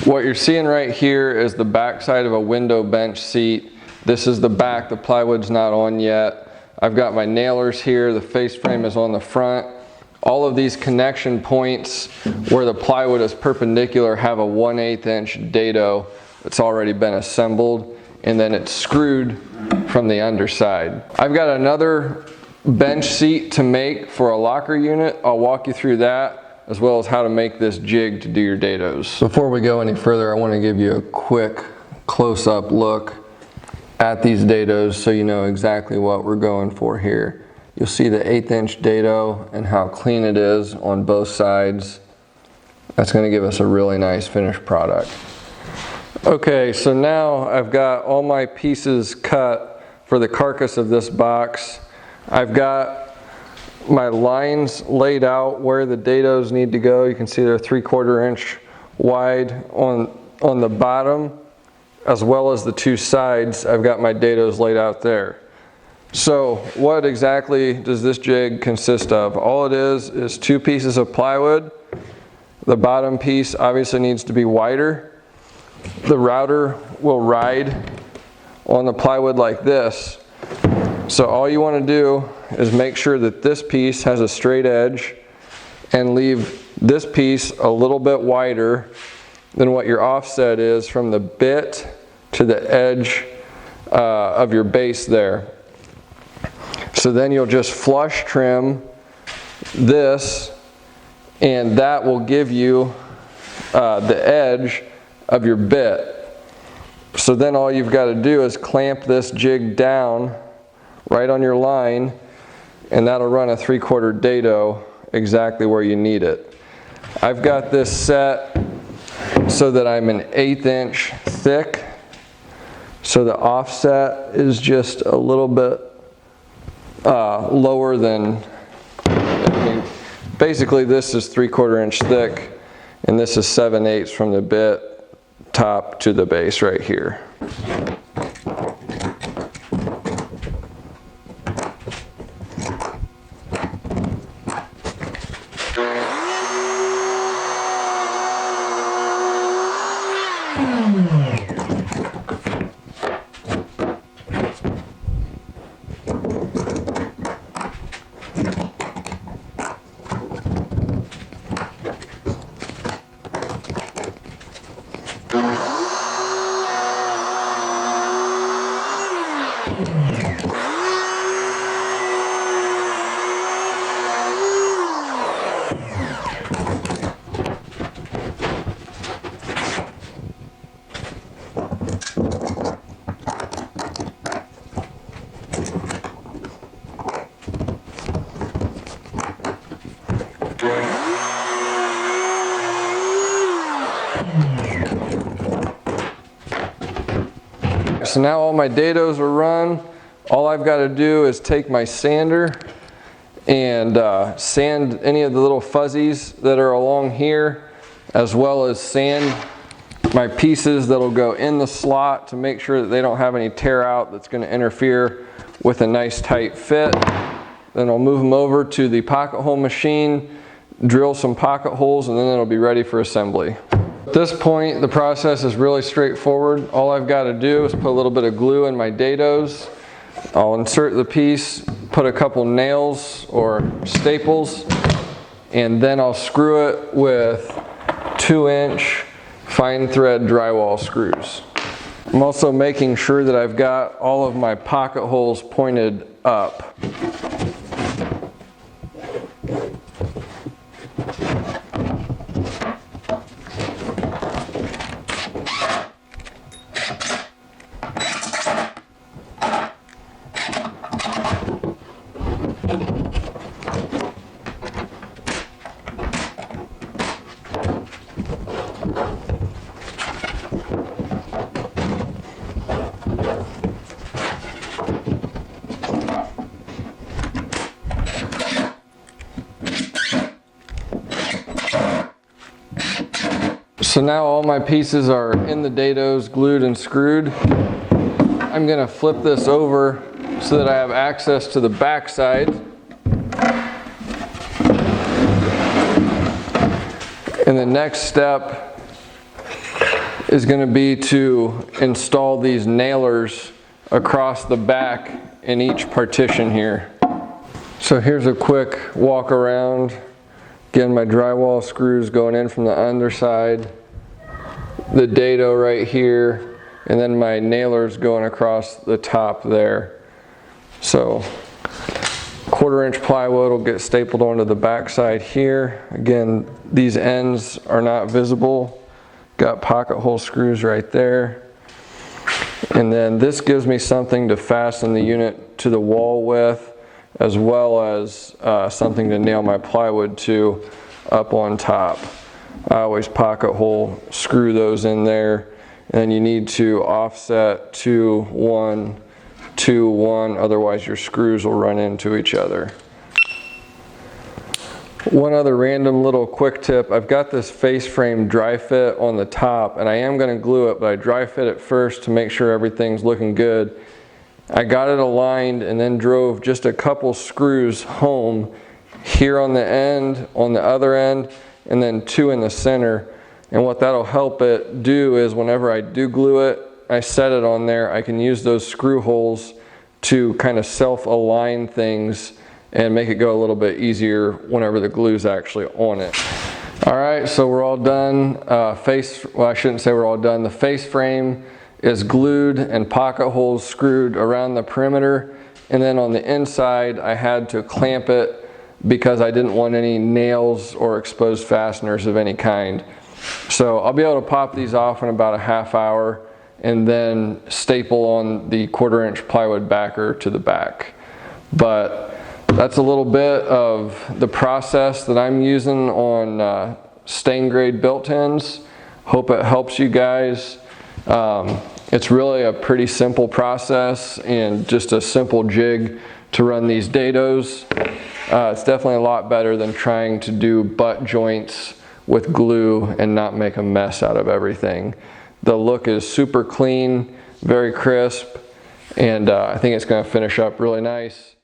What you're seeing right here is the back side of a window bench seat. This is the back, the plywood's not on yet. I've got my nailers here, the face frame is on the front. All of these connection points where the plywood is perpendicular have a 1/8 inch dado that's already been assembled, and then it's screwed from the underside. I've got another bench seat to make for a locker unit. I'll walk you through that, as well as how to make this jig to do your dados. Before we go any further, I want to give you a quick close-up look at these dados so you know exactly what we're going for here. You'll see the 1/8 inch dado and how clean it is on both sides. That's going to give us a really nice finished product. Okay, so now I've got all my pieces cut for the carcass of this box. I've got my lines laid out where the dados need to go. You can see they're 3/4 inch wide on the bottom, as well as the two sides. I've got my dados laid out there. So what exactly does this jig consist of? All it is 2 pieces of plywood. The bottom piece obviously needs to be wider. The router will ride on the plywood like this. So all you want to do is make sure that this piece has a straight edge and leave this piece a little bit wider than what your offset is from the bit to the edge of your base there. So then you'll just flush trim this, and that will give you the edge of your bit. So then all you've got to do is clamp this jig down right on your line, and that'll run a 3/4 dado exactly where you need it. I've got this set so that I'm an 1/8 inch thick, so the offset is just a little bit lower than, basically this is 3/4 inch thick, and this is 7/8 from the bit top to the base right here. So now all my dados are run. All I've got to do is take my sander and sand any of the little fuzzies that are along here, as well as sand my pieces that'll go in the slot to make sure that they don't have any tear out that's going to interfere with a nice tight fit. Then I'll move them over to the pocket hole machine, drill some pocket holes, and then it'll be ready for assembly. At this point, the process is really straightforward. All I've got to do is put a little bit of glue in my dados. I'll insert the piece, put a couple nails or staples, and then I'll screw it with 2-inch fine thread drywall screws. I'm also making sure that I've got all of my pocket holes pointed up. So now all my pieces are in the dados, glued and screwed. I'm going to flip this over so that I have access to the back side. And the next step is going to be to install these nailers across the back in each partition here. So here's a quick walk around. Again, my drywall screws going in from the underside, the dado right here, and then my nailers going across the top there. So 1/4 inch plywood will get stapled onto the back side here. Again, these ends are not visible. Got pocket hole screws right there. And then this gives me something to fasten the unit to the wall with, as well as something to nail my plywood to up on top. I always pocket hole screw those in there, and you need to offset 2, 1, 2, 1, otherwise your screws will run into each other. One other random little quick tip, I've got this face frame dry fit on the top, and I am going to glue it, but I dry fit it first to make sure everything's looking good. I got it aligned and then drove just a couple screws home here on the end, on the other end, and then 2 in the center. And what that'll help it do is whenever I do glue it, I set it on there, I can use those screw holes to kind of self-align things and make it go a little bit easier whenever the glue's actually on it. All right, so we're all done. Well, I shouldn't say we're all done. The face frame is glued and pocket holes screwed around the perimeter. And then on the inside, I had to clamp it because I didn't want any nails or exposed fasteners of any kind. So I'll be able to pop these off in about a half hour and then staple on the 1/4 inch plywood backer to the back. But that's a little bit of the process that I'm using on stain grade built-ins. Hope it helps you guys. It's really a pretty simple process and just a simple jig to run these dados. It's definitely a lot better than trying to do butt joints with glue and not make a mess out of everything. The look is super clean, very crisp, and I think it's going to finish up really nice.